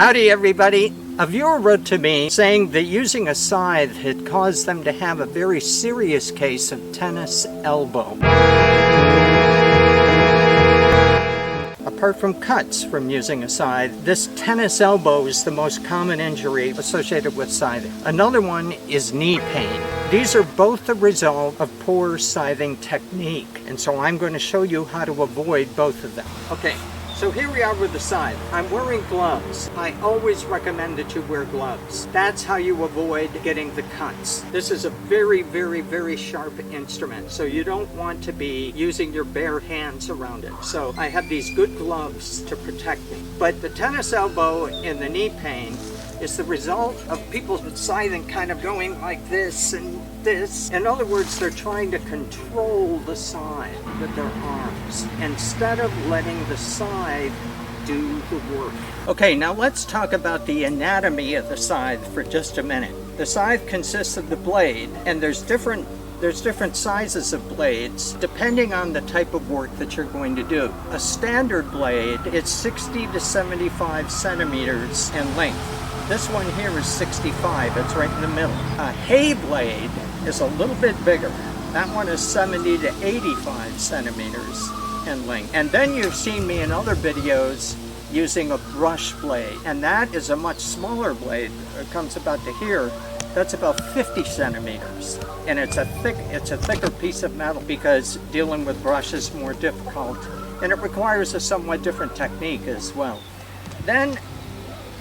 Howdy everybody. A viewer wrote to me saying that using a scythe had caused them to have a very serious case of tennis elbow. Apart from cuts from using a scythe, this tennis elbow is the most common injury associated with scything. Another one is knee pain. These are both the result of poor scything technique, and so I'm going to show you how to avoid both of them. Okay. So here we are with the scythe. I'm wearing gloves. I always recommend that you wear gloves. That's how you avoid getting the cuts. This is a very, very, very sharp instrument, so you don't want to be using your bare hands around it. So I have these good gloves to protect me. But the tennis elbow and the knee pain is the result of people scything kind of going like this and this. In other words, they're trying to control the scythe with their arms instead of letting the scythe do the work. Okay, now let's talk about the anatomy of the scythe for just a minute. The scythe consists of the blade, and there's different sizes of blades depending on the type of work that you're going to do. A standard blade is 60 to 75 centimeters in length. This one here is 65, it's right in the middle. A hay blade is a little bit bigger. That one is 70 to 85 centimeters in length. And then you've seen me in other videos using a brush blade, and that is a much smaller blade. It comes about to here. That's about 50 centimeters. And it's a thicker piece of metal because dealing with brush is more difficult, and it requires a somewhat different technique as well. Then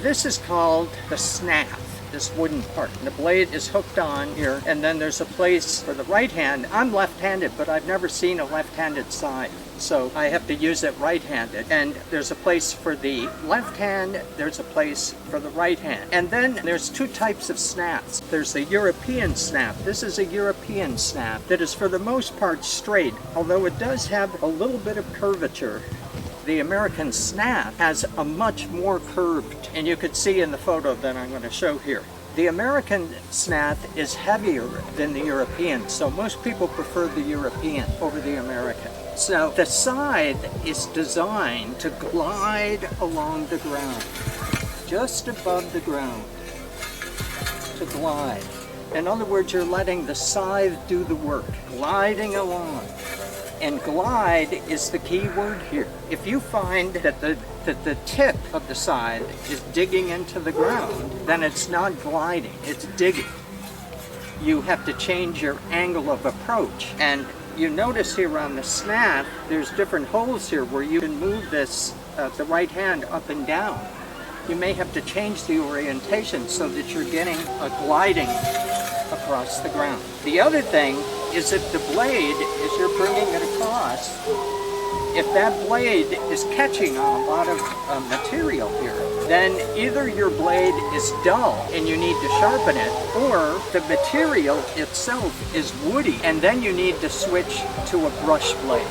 this is called the scythe, this wooden part. The blade is hooked on here, and then there's a place for the right hand. I'm left-handed, but I've never seen a left-handed scythe, so I have to use it right-handed. And there's a place for the left hand, there's a place for the right hand. And then there's two types of snaps. There's the European snap. This is a European snap that is for the most part straight, although it does have a little bit of curvature. The American snap has a much more curved, and you could see in the photo that I'm going to show here. The American snap is heavier than the European, so most people prefer the European over the American. So the scythe is designed to glide along the ground, just above the ground, to glide. In other words, you're letting the scythe do the work, gliding along. And glide is the key word here. If you find that the tip of the scythe is digging into the ground, then it's not gliding, it's digging. You have to change your angle of approach. And you notice here on the snap, there's different holes here where you can move this, the right hand up and down. You may have to change the orientation so that you're getting a gliding across the ground. The other thing is if the blade, as you're bringing it across, if that blade is catching on a lot of material here, then either your blade is dull and you need to sharpen it, or the material itself is woody and then you need to switch to a brush blade.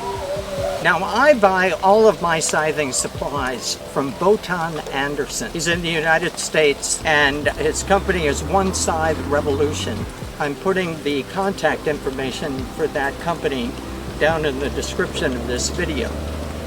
Now, I buy all of my scything supplies from Botan Anderson. He's in the United States, and his company is One Scythe Revolution. I'm putting the contact information for that company down in the description of this video.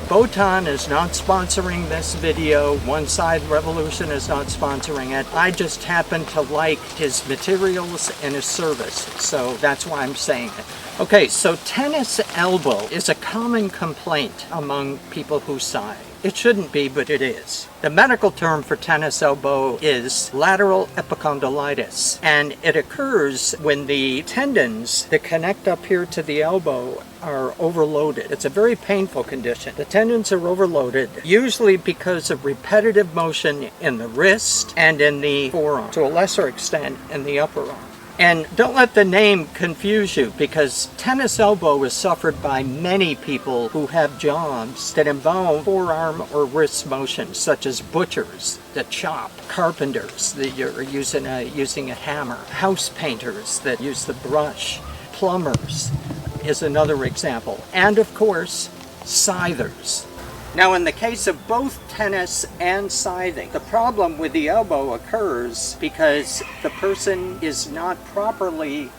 Botan is not sponsoring this video. One Scythe Revolution is not sponsoring it. I just happen to like his materials and his service, so that's why I'm saying it. Okay, so tennis elbow is a common complaint among people who scythe. It shouldn't be, but it is. The medical term for tennis elbow is lateral epicondylitis, and it occurs when the tendons that connect up here to the elbow are overloaded. It's a very painful condition. The tendons are overloaded, usually because of repetitive motion in the wrist and in the forearm, to a lesser extent in the upper arm. And don't let the name confuse you, because tennis elbow is suffered by many people who have jobs that involve forearm or wrist motion, such as butchers that chop, carpenters that are using a hammer, house painters that use the brush, plumbers is another example, and of course, scythers. Now, in the case of both tennis and scything, the problem with the elbow occurs because the person is not properly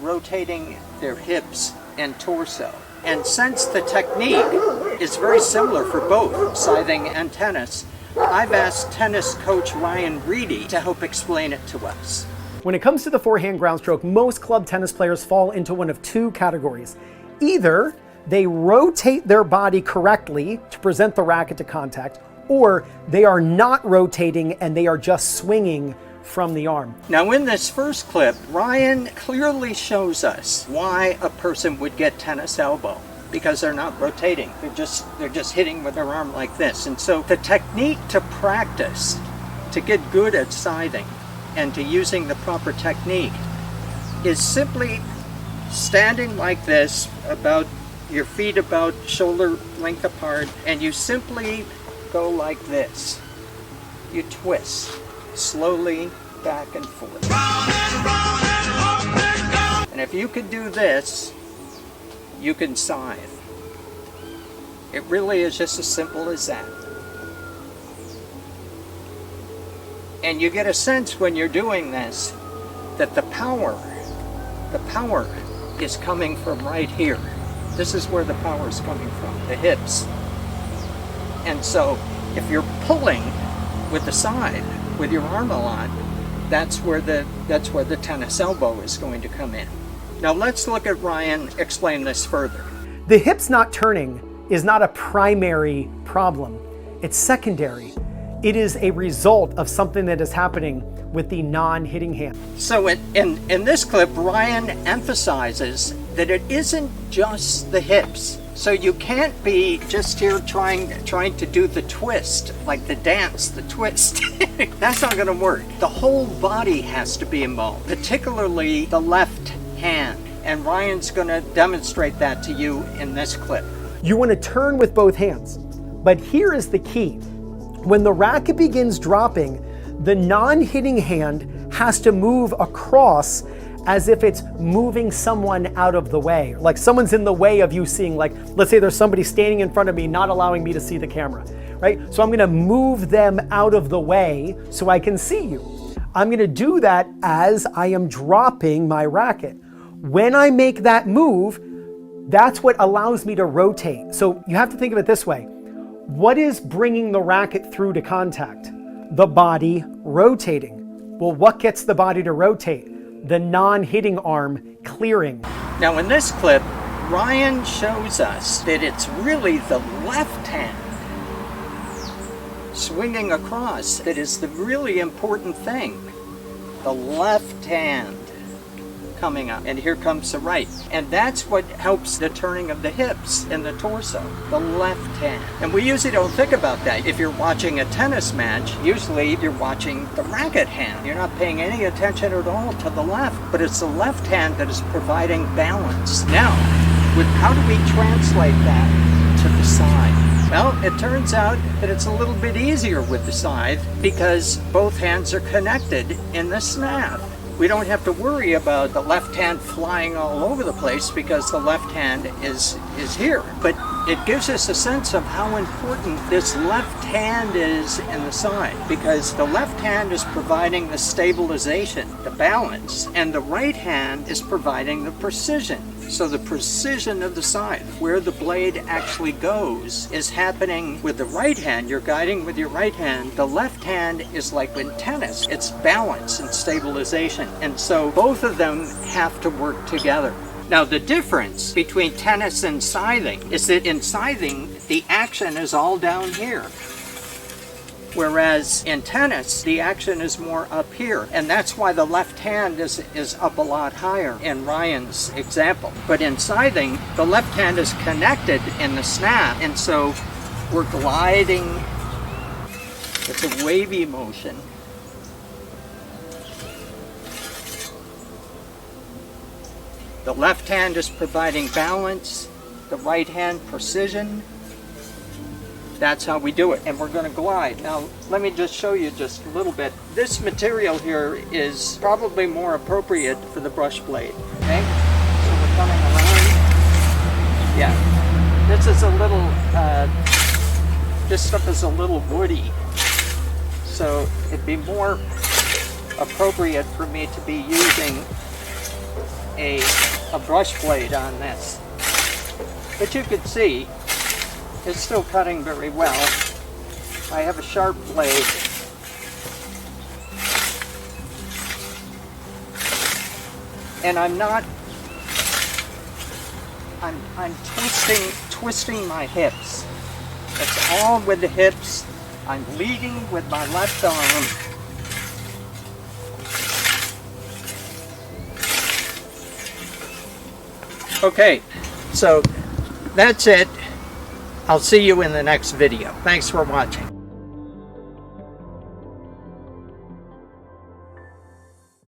rotating their hips and torso. And since the technique is very similar for both scything and tennis, I've asked tennis coach Ryan Reedy to help explain it to us. When it comes to the forehand ground stroke, most club tennis players fall into one of two categories. Either they rotate their body correctly to present the racket to contact, or they are not rotating and they are just swinging from the arm. Now in this first clip, Ryan clearly shows us why a person would get tennis elbow, because they're not rotating. They're just hitting with their arm like this. And so the technique to practice, to get good at scything and to using the proper technique, is simply standing like this, about your feet about shoulder length apart, and you simply go like this. You twist slowly back and forth. And if you could do this, you can scythe. It really is just as simple as that. And you get a sense when you're doing this that the power is coming from right here. This is where the power is coming from, the hips. And so if you're pulling with the side, with your arm a lot, that's where the tennis elbow is going to come in. Now let's look at Ryan explain this further. The hips not turning is not a primary problem. It's secondary. It is a result of something that is happening with the non-hitting hand. So in this clip, Ryan emphasizes that it isn't just the hips. So you can't be just here trying to do the twist, like the dance, the twist. That's not going to work. The whole body has to be involved, particularly the left hand. And Ryan's going to demonstrate that to you in this clip. You want to turn with both hands, but here is the key. When the racket begins dropping, the non-hitting hand has to move across as if it's moving someone out of the way. Like someone's in the way of you seeing, like, let's say there's somebody standing in front of me, not allowing me to see the camera, right? So I'm gonna move them out of the way so I can see you. I'm gonna do that as I am dropping my racket. When I make that move, that's what allows me to rotate. So you have to think of it this way. What is bringing the racket through to contact? The body rotating. Well, what gets the body to rotate? The non-hitting arm clearing. Now in this clip, Ryan shows us that it's really the left hand swinging across that is the really important thing. The left hand coming up, and here comes the right. And that's what helps the turning of the hips and the torso, the left hand. And we usually don't think about that. If you're watching a tennis match, usually you're watching the racket hand. You're not paying any attention at all to the left, but it's the left hand that is providing balance. Now, how do we translate that to the side? Well, it turns out that it's a little bit easier with the scythe because both hands are connected in the snap. We don't have to worry about the left hand flying all over the place because the left hand is here. But it gives us a sense of how important this left hand is in the side, because the left hand is providing the stabilization, the balance, and the right hand is providing the precision. So the precision of the scythe, where the blade actually goes, is happening with the right hand. You're guiding with your right hand. The left hand is like in tennis. It's balance and stabilization. And so both of them have to work together. Now the difference between tennis and scything is that in scything, the action is all down here. Whereas in tennis, the action is more up here. And that's why the left hand is up a lot higher in Ryan's example. But in scything, the left hand is connected in the snap. And so we're gliding. It's a wavy motion. The left hand is providing balance. The right hand, precision. That's how we do it, and we're going to glide. Now, let me just show you just a little bit. This material here is probably more appropriate for the brush blade, okay? So we're coming around. Yeah, this is a little, this stuff is a little woody, so it'd be more appropriate for me to be using a brush blade on this. But you can see, it's still cutting very well. I have a sharp blade. And I'm twisting my hips. It's all with the hips. I'm leading with my left arm. Okay, so that's it. I'll see you in the next video. Thanks for watching.